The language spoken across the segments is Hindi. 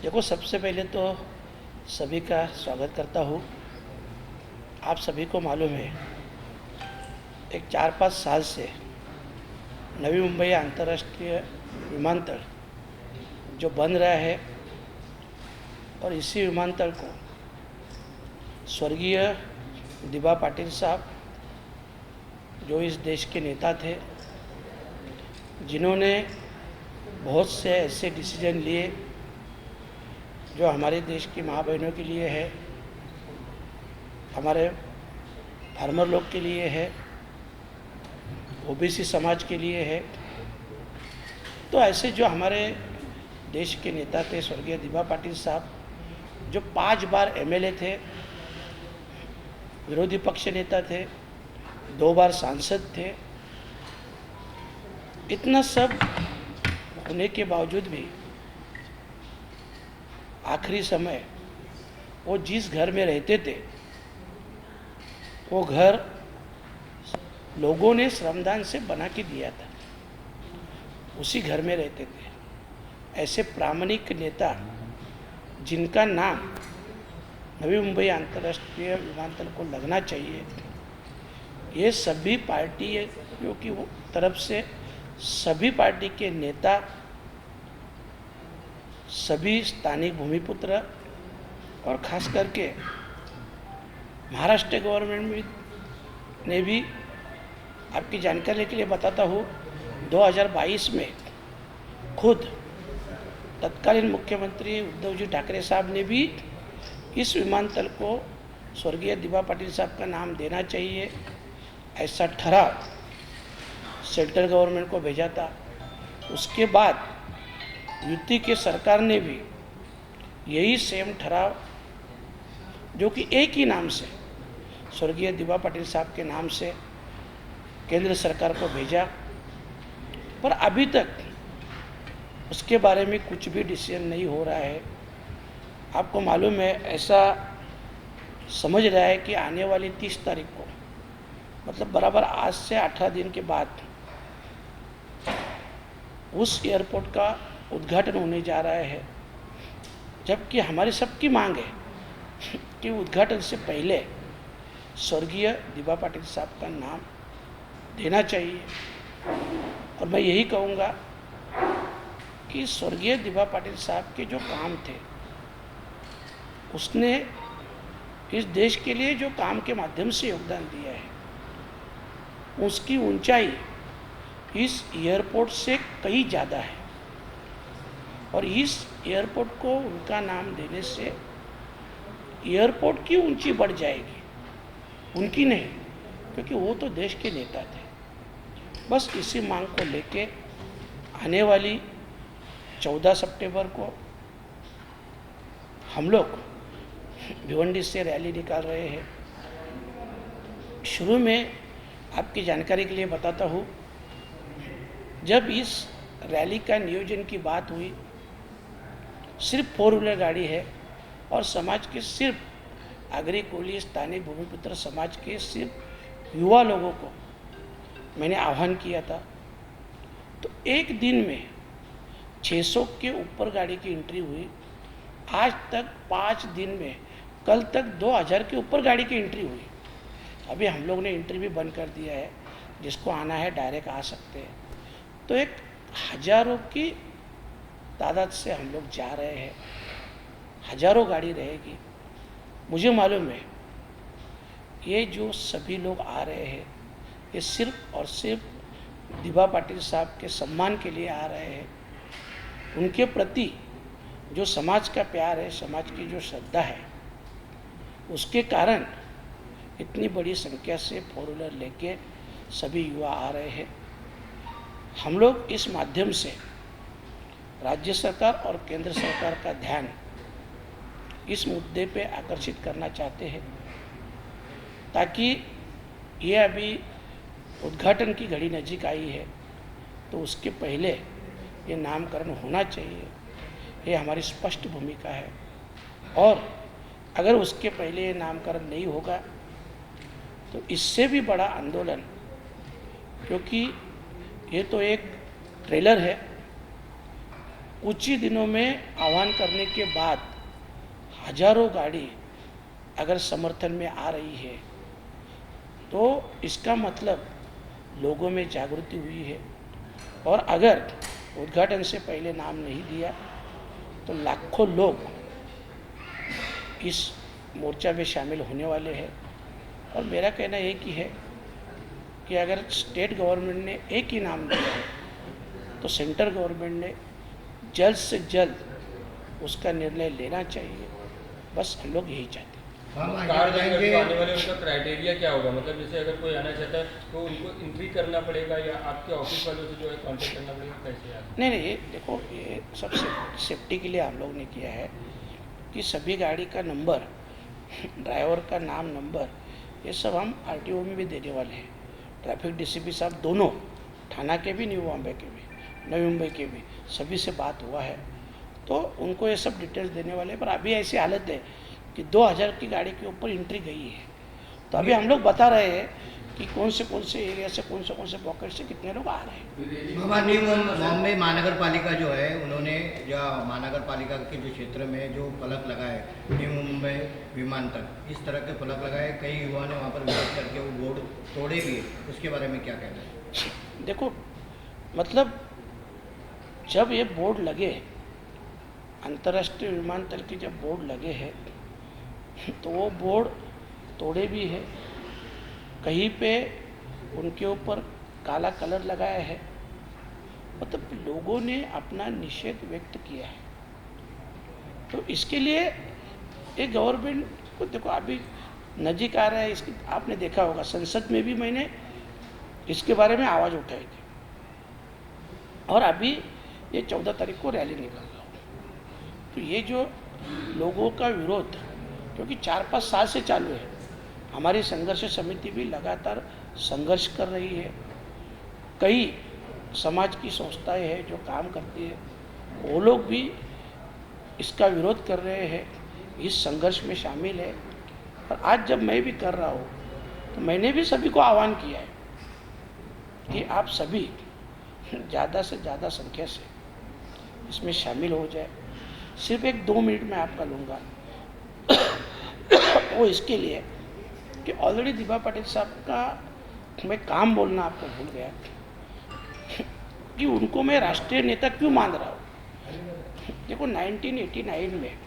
देखो, सबसे पहले तो सभी का स्वागत करता हूँ। आप सभी को मालूम है, एक 4-5 साल से नवी मुंबई अंतर्राष्ट्रीय विमानतल जो बन रहा है, और इसी विमानतल को स्वर्गीय दिबा पाटिल साहब, जो इस देश के नेता थे, जिन्होंने बहुत से ऐसे डिसीजन लिए जो हमारे देश की माँ बहनों के लिए है, हमारे फार्मर लोग के लिए है, ओबीसी समाज के लिए है। तो ऐसे जो हमारे देश के नेता थे स्वर्गीय दिबा पाटिल साहब, जो 5 बार एमएलए थे, विरोधी पक्ष नेता थे, 2 बार सांसद थे, इतना सब होने के बावजूद भी आखिरी समय वो जिस घर में रहते थे, वो घर लोगों ने श्रमदान से बना के दिया था, उसी घर में रहते थे। ऐसे प्रामाणिक नेता जिनका नाम नवी मुंबई अंतर्राष्ट्रीय विमानतल को लगना चाहिए, ये सभी पार्टियों की तरफ से सभी पार्टी के नेता, सभी स्थानिक भूमिपुत्र और खास करके महाराष्ट्र गवर्नमेंट ने भी, आपकी जानकारी के लिए बताता हूँ, 2022 में खुद तत्कालीन मुख्यमंत्री उद्धव जी ठाकरे साहब ने भी इस विमानतल को स्वर्गीय दिबा पाटिल साहब का नाम देना चाहिए, ऐसा ठराव सेंट्रल गवर्नमेंट को भेजा था। उसके बाद यूपी के सरकार ने भी यही सेम ठराव, जो कि एक ही नाम से स्वर्गीय दिबा पाटिल साहब के नाम से केंद्र सरकार को भेजा, पर अभी तक उसके बारे में कुछ भी डिसीजन नहीं हो रहा है। आपको मालूम है, ऐसा समझ रहा है कि आने वाली 30 तारीख को, मतलब बराबर आज से 18 दिन के बाद, उस एयरपोर्ट का उद्घाटन होने जा रहा है। जबकि हमारी सबकी मांग है कि उद्घाटन से पहले स्वर्गीय दिबा पाटिल साहब का नाम देना चाहिए। और मैं यही कहूँगा कि स्वर्गीय दिबा पाटिल साहब के जो काम थे, उसने इस देश के लिए जो काम के माध्यम से योगदान दिया है, उसकी ऊंचाई इस एयरपोर्ट से कहीं ज़्यादा है। और इस एयरपोर्ट को उनका नाम देने से एयरपोर्ट की ऊंची बढ़ जाएगी, उनकी नहीं, क्योंकि वो तो देश के नेता थे। बस इसी मांग को लेके आने वाली 14 सितंबर को हम लोग भिवंडी से रैली निकाल रहे हैं। शुरू में आपकी जानकारी के लिए बताता हूँ, जब इस रैली का नियोजन की बात हुई, सिर्फ 4 व्हीलर गाड़ी है और समाज के सिर्फ आगरी कोली स्थानीय भूमिपुत्र समाज के सिर्फ युवा लोगों को मैंने आह्वान किया था। तो एक दिन में 600 के ऊपर गाड़ी की एंट्री हुई। आज तक 5 दिन में, कल तक 2000 के ऊपर गाड़ी की एंट्री हुई। अभी हम लोग ने एंट्री भी बंद कर दिया है, जिसको आना है डायरेक्ट आ सकते हैं। तो एक हजारों की तादाद से हम लोग जा रहे हैं, हजारों गाड़ी रहेगी। मुझे मालूम है, ये जो सभी लोग आ रहे हैं, ये सिर्फ और सिर्फ दिबा पाटिल साहब के सम्मान के लिए आ रहे हैं। उनके प्रति जो समाज का प्यार है, समाज की जो श्रद्धा है, उसके कारण इतनी बड़ी संख्या से 4 व्हीलर लेके सभी युवा आ रहे हैं। हम लोग इस माध्यम से राज्य सरकार और केंद्र सरकार का ध्यान इस मुद्दे पे आकर्षित करना चाहते हैं, ताकि ये अभी उद्घाटन की घड़ी नज़दीक आई है, तो उसके पहले ये नामकरण होना चाहिए। ये हमारी स्पष्ट भूमिका है। और अगर उसके पहले ये नामकरण नहीं होगा, तो इससे भी बड़ा आंदोलन, क्योंकि ये तो एक ट्रेलर है, कुछ ही दिनों में आह्वान करने के बाद हजारों गाड़ी अगर समर्थन में आ रही है तो इसका मतलब लोगों में जागृति हुई है। और अगर उद्घाटन से पहले नाम नहीं दिया तो लाखों लोग इस मोर्चा में शामिल होने वाले हैं। और मेरा कहना एक ही है कि अगर स्टेट गवर्नमेंट ने एक ही नाम दिया है तो सेंट्रल गवर्नमेंट ने जल्द से जल्द उसका निर्णय लेना चाहिए। बस हम लोग यही चाहते हैं। कार जो आने वाले उनका क्राइटेरिया क्या होगा? मतलब जैसे अगर कोई आना चाहता है तो उनको एंट्री करना पड़ेगा या आपके ऑफिस वालों से जो है कांटेक्ट करना पड़ेगा, कैसे यार? नहीं, ये देखो, ये सब सेफ्टी के लिए हम लोग ने किया है कि सभी गाड़ी का नंबर, ड्राइवर का नाम, नंबर, ये सब हम आरटीओ में भी देने वाले हैं। ट्रैफिक डीसीपी साहब दोनों, थाना के भी, न्यू बॉम्बे के भी, नवी मुंबई के भी, सभी से बात हुआ है तो उनको ये सब डिटेल्स देने वाले हैं। पर अभी ऐसी हालत है कि 2000 की गाड़ी के ऊपर एंट्री गई है, तो अभी हम लोग बता रहे हैं कि कौन से एरिया से, कौन से पॉकेट से कितने लोग आ रहे हैं। न्यू बॉम्बे महानगर पालिका जो है, उन्होंने या महानगर पालिका के जो क्षेत्र में जो फलक लगाए, न्यू मुंबई विमानतल, इस तरह के फलक लगाए, कई युवाओं ने वहाँ पर विरोध करके वो बोर्ड तोड़े भी है, उसके बारे में क्या कहना है? देखो, मतलब जब ये बोर्ड लगे, अंतर्राष्ट्रीय विमानतल के जब बोर्ड लगे हैं तो वो बोर्ड तोड़े भी है, कहीं पे उनके ऊपर काला कलर लगाया है। मतलब लोगों ने अपना निषेध व्यक्त किया है। तो इसके लिए एक गवर्नमेंट को, देखो अभी नज़दीक आ रहा है, इसकी आपने देखा होगा संसद में भी मैंने इसके बारे में आवाज़ उठाई थी। और अभी ये 14 तारीख को रैली निकल रहा हो। तो ये जो लोगों का विरोध, क्योंकि 4-5 साल से चालू है, हमारी संघर्ष समिति भी लगातार संघर्ष कर रही है। कई समाज की संस्थाएं हैं जो काम करती है, वो लोग भी इसका विरोध कर रहे हैं, इस संघर्ष में शामिल है। और आज जब मैं भी कर रहा हूँ तो मैंने भी सभी को आह्वान किया है कि आप सभी ज़्यादा से ज़्यादा संख्या से इसमें शामिल हो जाए। सिर्फ 1-2 मिनट में आपका लूँगा वो इसके लिए कि ऑलरेडी दिभा पाटिल साहब का मैं काम बोलना आपको भूल गया कि उनको मैं राष्ट्रीय नेता क्यों मान रहा हूँ। देखो 1989 में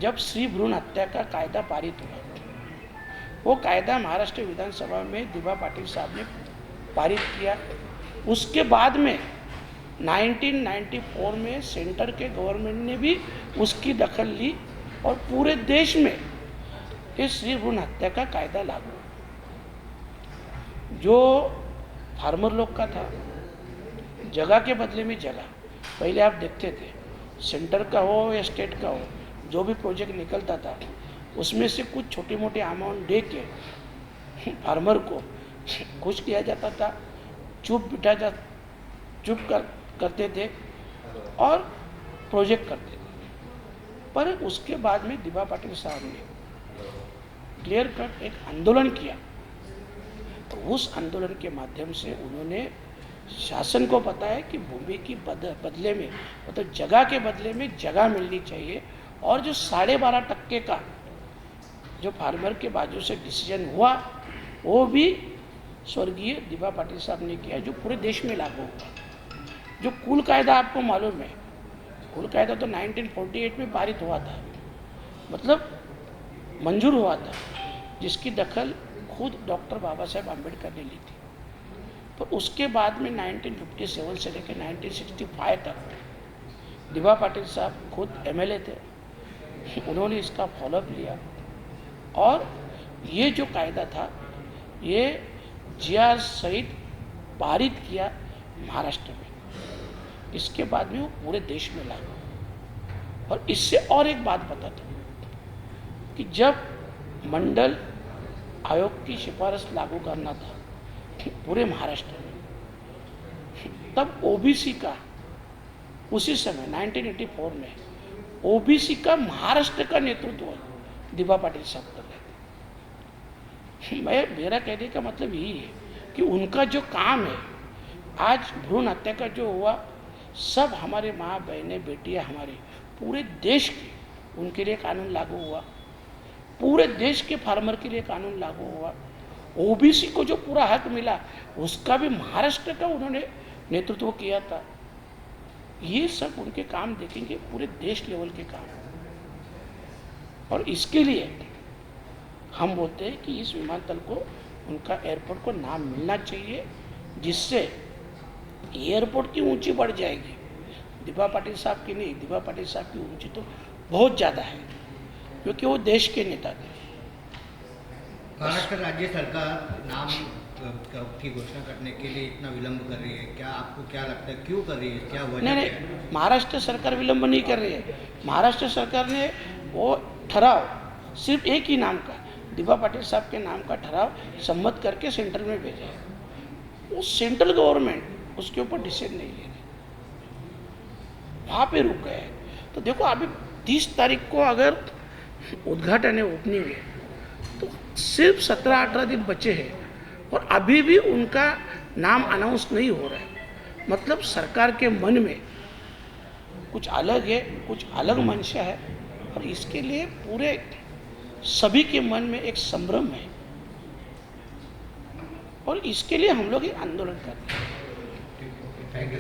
जब स्त्री भ्रूण हत्या का कायदा पारित हुआ, वो कायदा महाराष्ट्र विधानसभा में दिभा पाटिल साहब ने पारित किया। उसके बाद में 1994 में सेंटर के गवर्नमेंट ने भी उसकी दखल ली और पूरे देश में ये स्त्री भ्रूण हत्या का कायदा लागू। जो फार्मर लोग का था, जगह के बदले में जगह, पहले आप देखते थे सेंटर का हो या स्टेट का हो, जो भी प्रोजेक्ट निकलता था उसमें से कुछ छोटी मोटी अमाउंट दे के फार्मर को खुश किया जाता था, चुप करते थे और प्रोजेक्ट करते थे। पर उसके बाद में दिभा पाटिल साहब ने क्लियर कट एक आंदोलन किया। तो उस आंदोलन के माध्यम से उन्होंने शासन को बताया कि भूमि की बदले में, मतलब जगह के बदले में जगह मिलनी चाहिए। और जो 12.5% का जो फार्मर के बाजू से डिसीजन हुआ, वो भी स्वर्गीय दिभा पाटिल साहब ने किया, जो पूरे देश में लागू हुआ। जो कुल कायदा आपको मालूम है, कुल कायदा तो 1948 में पारित हुआ था, मतलब मंजूर हुआ था, जिसकी दखल खुद डॉक्टर बाबा साहेब आम्बेडकर ने ली थी। तो उसके बाद में 1957 से लेकर 1965 तक दिभा पाटिल साहब खुद एमएलए थे, उन्होंने इसका फॉलोअप लिया। और ये जो कायदा था ये जीआर सहित पारित किया महाराष्ट्र में। इसके बाद में वो पूरे देश में लागू। और इससे और एक बात बताता हूँ कि जब मंडल आयोग की सिफारिश लागू करना था पूरे महाराष्ट्र में, तब ओबीसी का उसी समय 1984 में ओबीसी का महाराष्ट्र का नेतृत्व दिभा पाटिल साहब कर रहे थे। मेरा कहने का मतलब यही है कि उनका जो काम है, आज भ्रूण हत्या का जो हुआ सब हमारे माँ बहनें बेटियाँ हमारे पूरे देश के, उनके लिए कानून लागू हुआ। पूरे देश के फार्मर के लिए कानून लागू हुआ। ओबीसी को जो पूरा हक मिला उसका भी महाराष्ट्र का उन्होंने नेतृत्व किया था। ये सब उनके काम देखेंगे, पूरे देश लेवल के काम। और इसके लिए हम बोलते हैं कि इस विमानतल को, उनका एयरपोर्ट को नाम मिलना चाहिए, जिससे एयरपोर्ट की ऊंची बढ़ जाएगी। दिबा पाटिल साहब की नहीं, दिबा पाटिल साहब की ऊंची तो बहुत ज़्यादा है, क्योंकि वो देश के नेता थे। महाराष्ट्र राज्य सरकार नाम की घोषणा करने के लिए इतना विलंब कर रही है, क्या आपको क्या लगता है, क्यों कर रही है, क्या वजह नहीं क्या है? नहीं, महाराष्ट्र सरकार विलंब नहीं कर रही है। महाराष्ट्र सरकार ने वो ठराव सिर्फ एक ही नाम का, दिबा पाटिल साहब के नाम का ठराव सम्मत करके सेंट्रल में भेजा है। वो सेंट्रल गवर्नमेंट उसके ऊपर डिसीजन नहीं ले रही, वहाँ पे रुक गए। तो देखो अभी 30 तारीख को अगर उद्घाटन है, ओपनिंग है, तो सिर्फ 17-18 दिन बचे हैं और अभी भी उनका नाम अनाउंस नहीं हो रहा है। मतलब सरकार के मन में कुछ अलग है, कुछ अलग मंशा है, और इसके लिए पूरे सभी के मन में एक संभ्रम है, और इसके लिए हम लोग एक आंदोलन कर रहे हैं। Thank you.